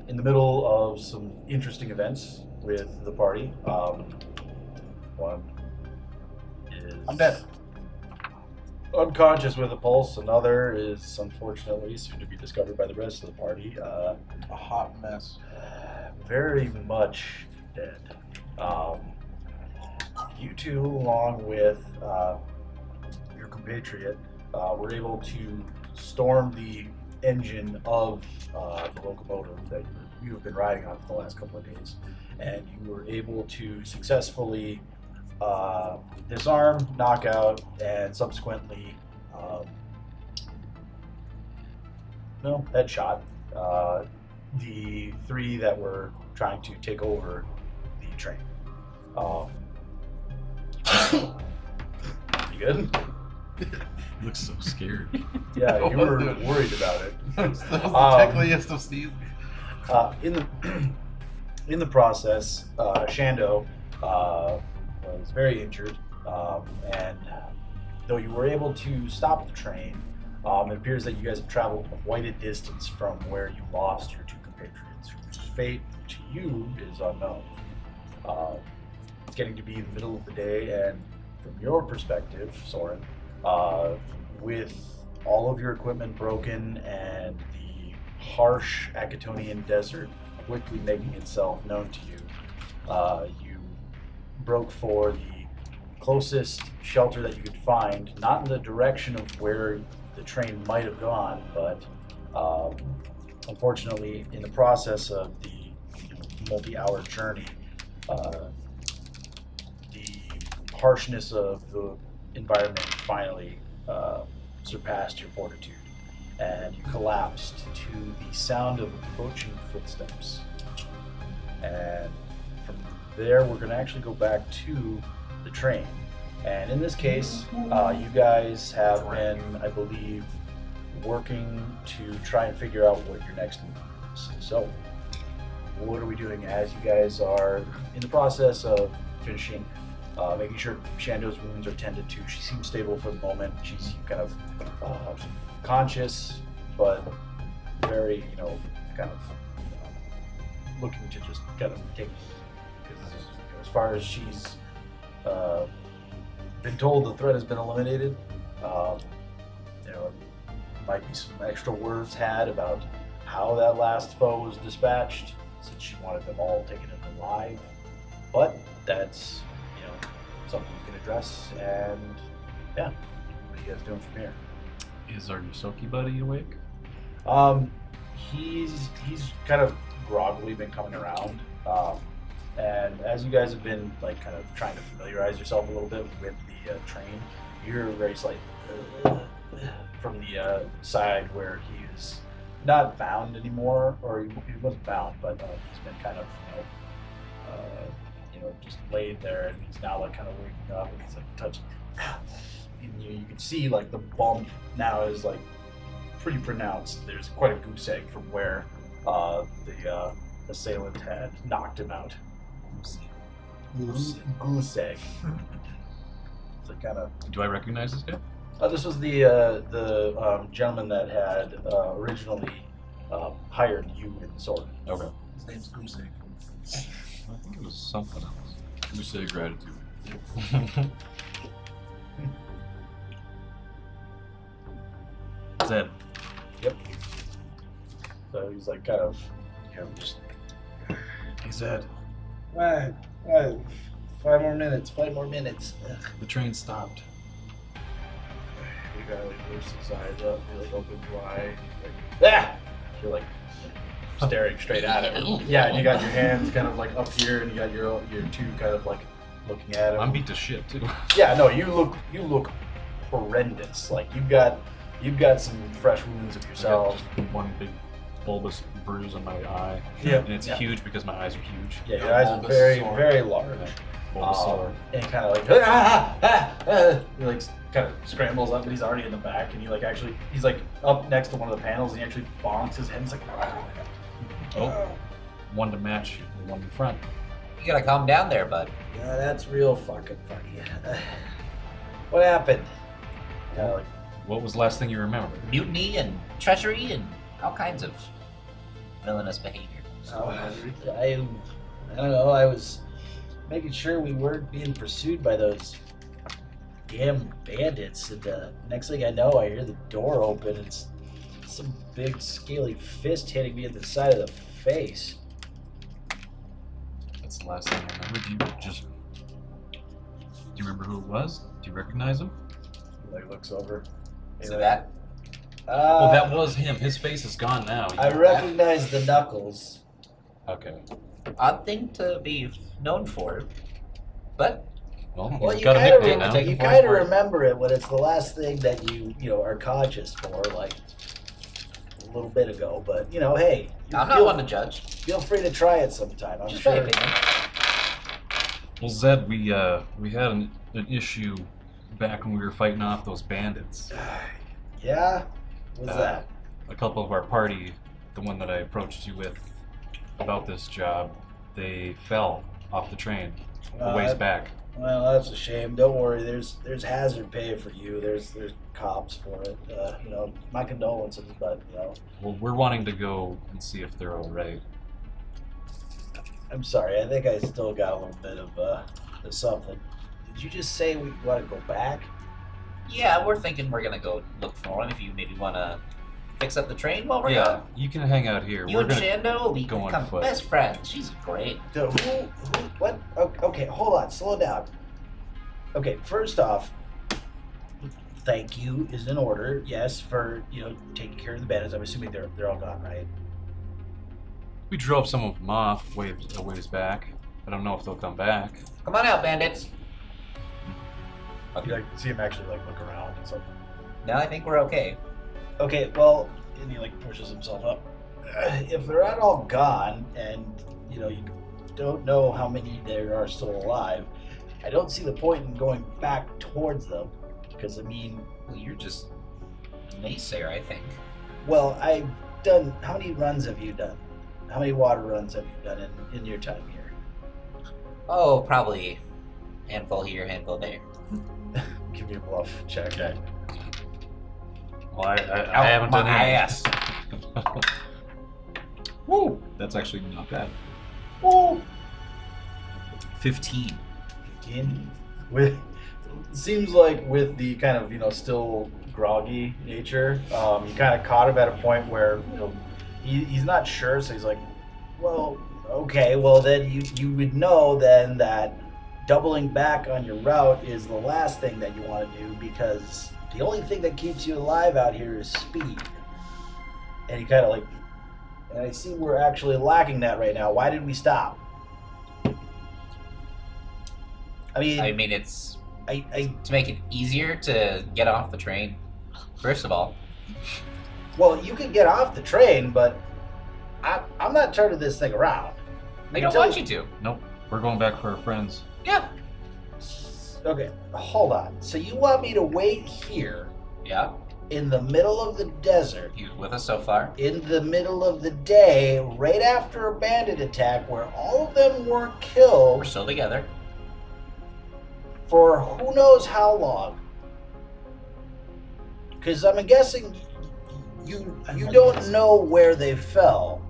in the middle of some interesting events with the party. One is I'm dead. unconscious with a pulse. Another is unfortunately soon to be discovered by the rest of the party. A hot mess. Very much dead. You two, along with your compatriot, were able to storm the engine of the locomotive that you have been riding on for the last couple of days, and you were able to successfully disarm, knock out, and subsequently headshot the three that were trying to take over the train. You good? He looks so scared. Yeah, you were worried about it. That was the tickliest of sneezes. In the process, Shando was very injured, and though you were able to stop the train, it appears that you guys have traveled quite a distance from where you lost your two compatriots, whose fate to you is unknown. It's getting to be the middle of the day, and from your perspective, Soren, with all of your equipment broken and the harsh Acatonian desert quickly making itself known to you, you broke for the closest shelter that you could find, not in the direction of where the train might have gone, but unfortunately, in the process of the multi-hour journey, the harshness of the environment finally surpassed your fortitude, and you collapsed to the sound of approaching footsteps. And from there, we're going to actually go back to the train. And in this case, you guys have been, I believe, working to try and figure out what your next move is. So, what are we doing as you guys are in the process of finishing, making sure Shando's wounds are tended to? She seems stable for the moment. She's kind of conscious, but very, kind of looking to just kind of take it. Because as far as she's been told, the threat has been eliminated. Might be some extra words had about how that last foe was dispatched, since she wanted them all taken alive. But that's, something you can address. And yeah, what are you guys doing from here? Is our Yosoki buddy awake? He's kind of groggily been coming around, and as you guys have been kind of trying to familiarize yourself a little bit with the train, you're very slight from the side where he is not bound anymore, or he wasn't bound, but he's been kind of just laid there, and he's now kind of waking up, and he's touching. And you can see the bump now is pretty pronounced. There's quite a goose egg from where the assailant had knocked him out. Goose egg. It's kind of. Do I recognize this guy? This was the gentleman that had originally hired you and Sword. Okay. His name's Goose Egg. I think it was something else. We say gratitude. Zed. Yep. So he's kind of, just. He said, What? 5 more minutes. Ugh. The train stopped. You guy lifts his eyes up, he opens wide. You're staring straight at him. Yeah, and you got your hands kind of up here, and you got your two kind of looking at him. I'm beat to shit too. Yeah, no, you look horrendous. You've got some fresh wounds of yourself. Just one big bulbous bruise on my eye. Yeah, And it's huge because my eyes are huge. Yeah, your eyes are very, very large. Bulbasaur. And kind of he kind of scrambles up, but he's already in the back, and he's up next to one of the panels, and he actually bonks his head. And he's Oh, one to match the one in front. You gotta calm down there, bud. Yeah, that's real fucking funny. What happened? What was the last thing you remember? Mutiny and treachery and all kinds of villainous behavior. I don't know. I was making sure we weren't being pursued by those damn bandits. And next thing I know, I hear the door open. It's some big, scaly fist hitting me in the side of the face. That's the last thing I remember. Do you remember who it was? Do you recognize him? He like looks over. Is it that? Well, that was him. His face is gone now. I recognize the knuckles. Okay. Odd thing to be known for. But Well, Well, he's you got a kind nickname now. Take of it for his kind of word. remember it when it's the last thing that you are conscious for, like a little bit ago. But hey, I'm not one to judge. feel free to try it sometime. I'm Just sure. my opinion. Well, Zed, we had an issue back when we were fighting off those bandits. Yeah, what's that? A couple of our party, the one that I approached you with about this job, they fell off the train a ways back. Well, that's a shame. Don't worry. There's hazard pay for you. There's cops for it. My condolences, but Well, we're wanting to go and see if they're all right. I'm sorry. I think I still got a little bit of something. Did you just say we want to go back? Yeah, we're thinking we're gonna go look for him. If you maybe wanna fix up the train while we're gone. You can hang out here. You we're and gonna Shando will go on become foot. best friends. She's great. So what? Okay, hold on. Slow down. Okay, first off, thank you is in order. Yes, for taking care of the bandits. I'm assuming they're all gone, right? We drove some of them off a ways back. I don't know if they'll come back. Come on out, bandits. You like see him actually like look around and something. No, I think we're okay. Okay, well, and he like pushes himself up. If they're not all gone, and you don't know how many there are still alive, I don't see the point in going back towards them. Because Well, you're just a naysayer, I think. well, I've done. How many runs have you done? How many water runs have you done in your time here? Oh, probably handful here, handful there. Give me a bluff check. Okay. Well, I haven't done my any. ass. Woo! That's actually not bad. Oh, 15. 15. With seems like with the kind of still groggy nature, you kind of caught him at a point where he's not sure, so he's like, Well, okay. Well, then you would know then that doubling back on your route is the last thing that you want to do, because the only thing that keeps you alive out here is speed. And he kind of and I see we're actually lacking that right now. Why did we stop? I mean, It's I to make it easier to get off the train. First of all, well, you can get off the train, but I'm not turning this thing around. I don't want you to. Nope. We're going back for our friends. Yeah. Okay, hold on. So you want me to wait here Yeah. in the middle of the desert, You with us so far? in the middle of the day, right after a bandit attack where all of them were We're killed still together. for who knows how long? Because I'm guessing you don't know where they fell,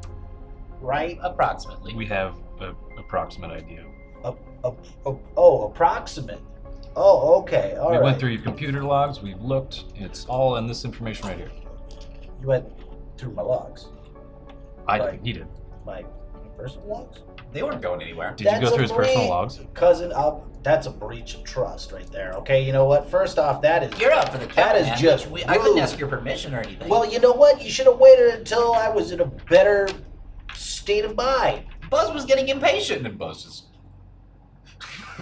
right? Approximately. We have an approximate idea. Approximate. Oh, okay, all we right. went through your computer logs. We've looked. It's all in this information right here. You went through my logs, He did. my personal logs. They weren't going anywhere. Did you That's go a through his personal breach. logs? Cousin, that's a breach of trust right there. Okay, you know what? First off, that is. You're up for the count, That is man. just I couldn't rude. ask your permission or anything. Well, you know what? You should have waited until I was in a better state of mind. Buzz was getting impatient, and Buzz just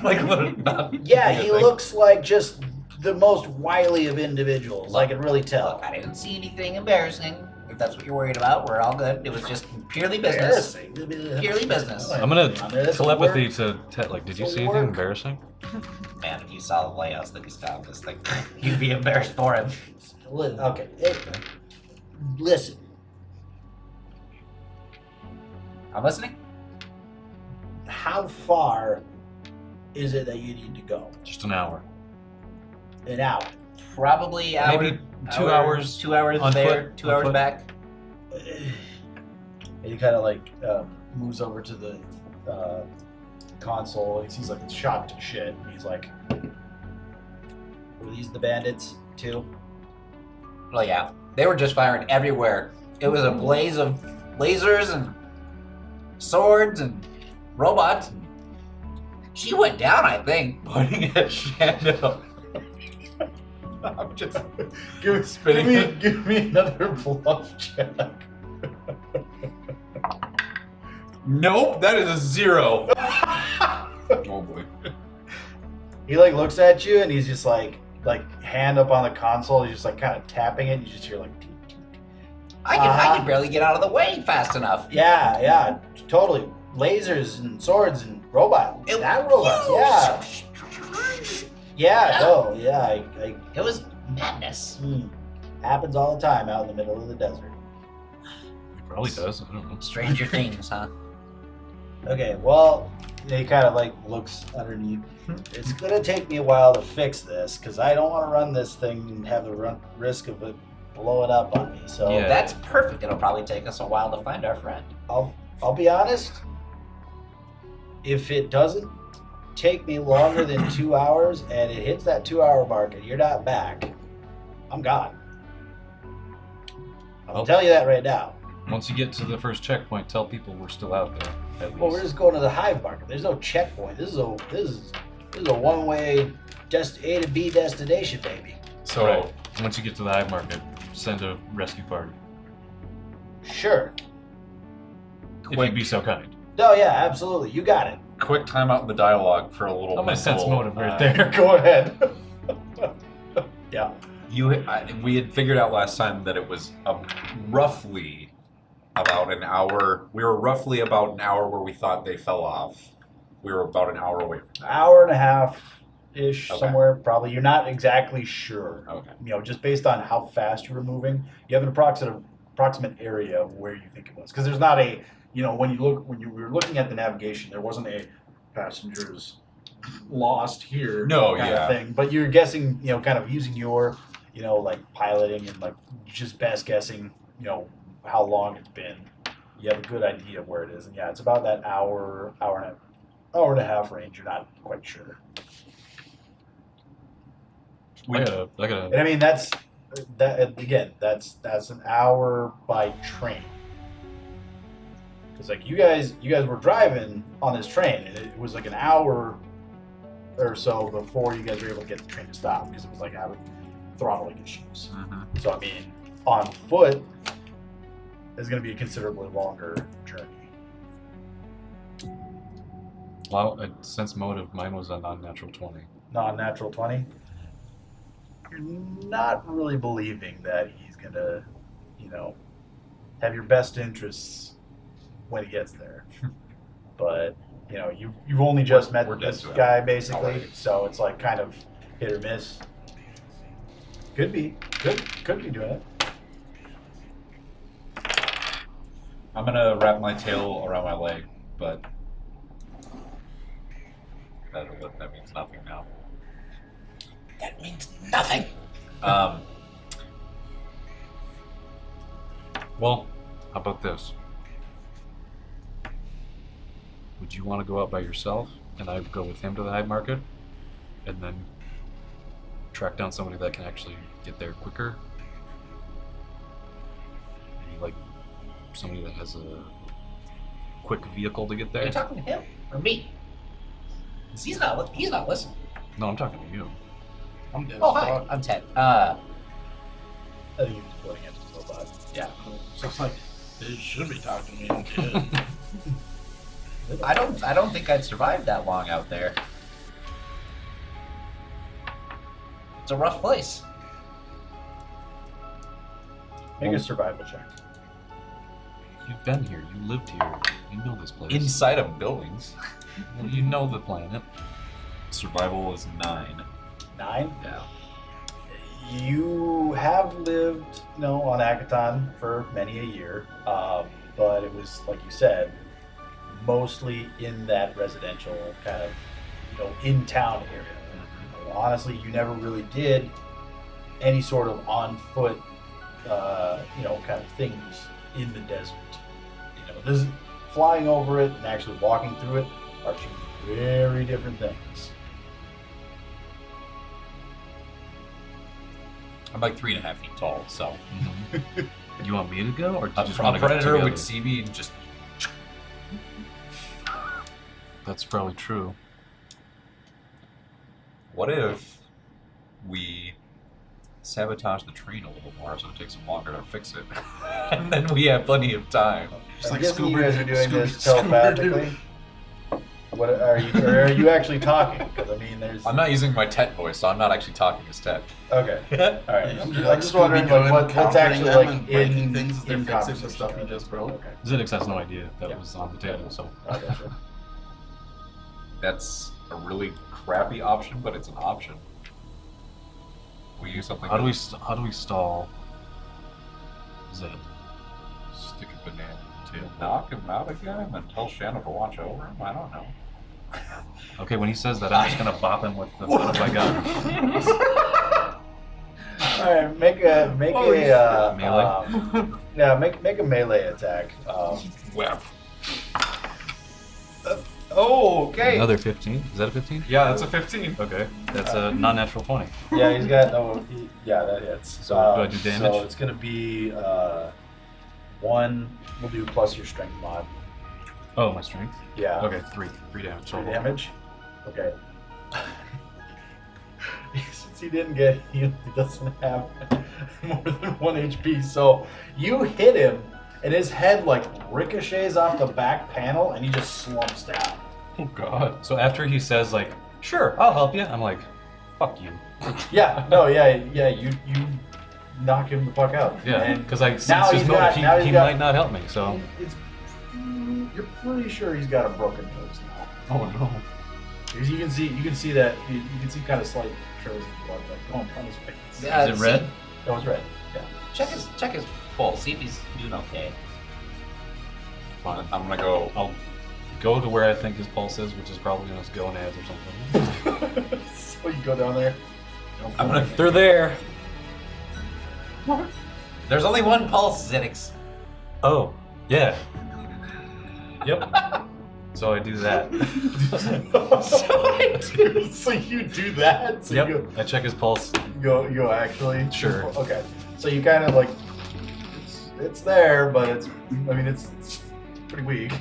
not. Yeah, he looks like just the most wily of individuals. I can really tell. Look, I didn't see anything embarrassing. If that's what you're worried about, we're all good. It was just purely business. Embarrassing. Purely business. I'm gonna That's telepathy work. to Ted. Like, did you It's see work. anything embarrassing? Man, if you saw the layouts that he's got on this thing, you'd be embarrassed for him. Okay. Listen. I'm listening. How far is it that you need to go? Just an hour. An hour. Probably hour, Maybe 2 hours. 2 hours on there, foot, 2 on hours foot. back. And he kind of moves over to the console and he sees like it's shot to shit. And he's like, Were these the bandits too? Well, yeah, they were just firing everywhere. It was a blaze of lasers and swords and robots. She went down, I think. Pointing at Shando. I'm just spinning. give me another bluff check. Nope, that is a 0. Oh boy. He like looks at you and he's just like hand up on the console. He's just like kind of tapping it. And you just hear like. I can barely get out of the way fast enough. Yeah, totally. Lasers and swords and robots. It- That robot, yeah. Yeah, no, yeah. It was madness. Happens all the time out in the middle of the desert. It probably does. I don't know. Stranger things, huh? Okay, well, he kind of like looks underneath. It's gonna take me a while to fix this because I don't want to run this thing and have the risk of it blowing up on me. So Yeah. That's perfect. It'll probably take us a while to find our friend. I'll be honest. If it doesn't take me longer than 2 hours and it hits that 2-hour mark and you're not back, I'm gone. I'll Well- tell you that right now. Once you get to the first checkpoint, tell people we're still out there. At least. Well, we're just going to the hive market. There's no checkpoint. This is a one-way just A to B destination, baby. So Right. once you get to the hive market, send a rescue party. Sure. If you'd be so kind. Oh yeah, absolutely. You got it. Quick time out in the dialogue for a little. I'm my sense mental, motive right there. Go ahead. Yeah. We had figured out last time that it was roughly about an hour. We were roughly about an hour where we thought they fell off. We were about an hour away from that. Hour and a half ish Okay. somewhere probably. You're not exactly sure. Okay. You know, just based on how fast you were moving, you have an approximate area of where you think it was. Because there's not a, you know, when you were looking at the navigation, there wasn't a passengers lost here No, kind yeah. of thing. But you're guessing, you know, kind of using your, you know, like piloting and like just best guessing, you know, how long it's been. You have a good idea of where it is. And yeah, it's about that hour and a half range. You're not quite sure. I gotta. And I mean, that's an hour by train. Because like you guys were driving on this train, and it was like an hour or so before you guys were able to get the train to stop because it was like having throttling issues. Mm-hmm. So I mean, on foot is going to be a considerably longer journey. Well, a sense motive. Mine was a non-natural 20. Non-natural 20. You're not really believing that he's going to, you know, have your best interests when he gets there. But, you know, you've only just met we're dead this to him guy basically, already. so it's like kind of hit or miss. Could be doing it. I'm gonna wrap my tail around my leg, but that means nothing now. That means nothing. Well, how about this? Would you want to go out by yourself, and I go with him to the hive market, and then track down somebody that can actually get there quicker? Maybe like somebody that has a quick vehicle to get Are there? you talking to him or me? 'Cause he's not listening. No, I'm talking to you. I'm dead. Oh as hi, fuck. I'm Ted. I think he was floating into the robot. Yeah. So it's like they should be talking to me. And shit. I don't think I'd survive that long out there. It's a rough place. Make a survival check. You've been here. You lived here. You know this place. Inside of buildings, Well, you know the planet. survival is 9. 9. Yeah. You have lived, you know, on Akaton for many a year, but it was, like you said, mostly in that residential kind of, you know, in-town area. Honestly, you never really did any sort of on-foot, you know, kind of things in the desert. You know, this flying over it and actually walking through it are two very different things. I'm like 3.5 feet tall, so You want me to go, or do you a just want to go predator together? would see me and just. That's probably true. What if we sabotage the train a little more so it takes them longer to fix it, and then we have plenty of time? Just I'm like guessing you Scooby- guys are doing this Scooby-Doo. telepathically. What are you? Or are you actually talking? Because I mean, there's. I'm not using my Tet voice, so I'm not actually talking as Tet. Okay. All right. I'm You're just wondering Scooby-Doo like, what's countering actually them like and breaking in things as they're in fixing the conversation. stuff you just broke. Okay. Zinix has no idea that Yeah. was on the table, so I gotcha. That's a really crappy option, but it's an option. We use something. how do we stall Zed? stick a banana to knock him out again and then tell Shannon to watch over him? I don't know. Okay, when he says that, I'm just gonna bop him with the butt of my gun. All right. Make a Melee? make a melee attack. Well, Oh, okay. Another 15. Is that a 15? yeah, that's a 15. Okay, that's a non-natural 20. Yeah, he's got no. Yeah, that hits. So do I do damage? So it's gonna be 1. We'll do plus your strength mod. Oh, my strength. Yeah. Okay, 3 damage. 3 total. damage. Okay. Since he didn't get healed, he doesn't have more than 1 HP. So you hit him, and his head like ricochets off the back panel, and he just slumps down. Oh God. So after he says like, "Sure, I'll help you," I'm like, "Fuck you." Yeah. No. Yeah. You knock him the fuck out. Yeah, And because I now sense his he's motive. got- now he's He got- might not help me. So. it's, you're pretty sure he's got a broken nose now. Oh no. Because you can see that you can see kind of slight trails of blood like going down his face. Yeah, Is it red? That was red. Yeah. Check his pulse. See if he's doing okay. Fine. I'm gonna go. I'll go to where I think his pulse is, which is probably in his gonads or something. So you go down there. I'm gonna. They're there. There's only one pulse, Zinix. Oh, yeah. Yep. So I do that. So you do that. So Yep. you I check his pulse. go actually. Sure. Okay. So you kind of like it's there, but it's pretty weak.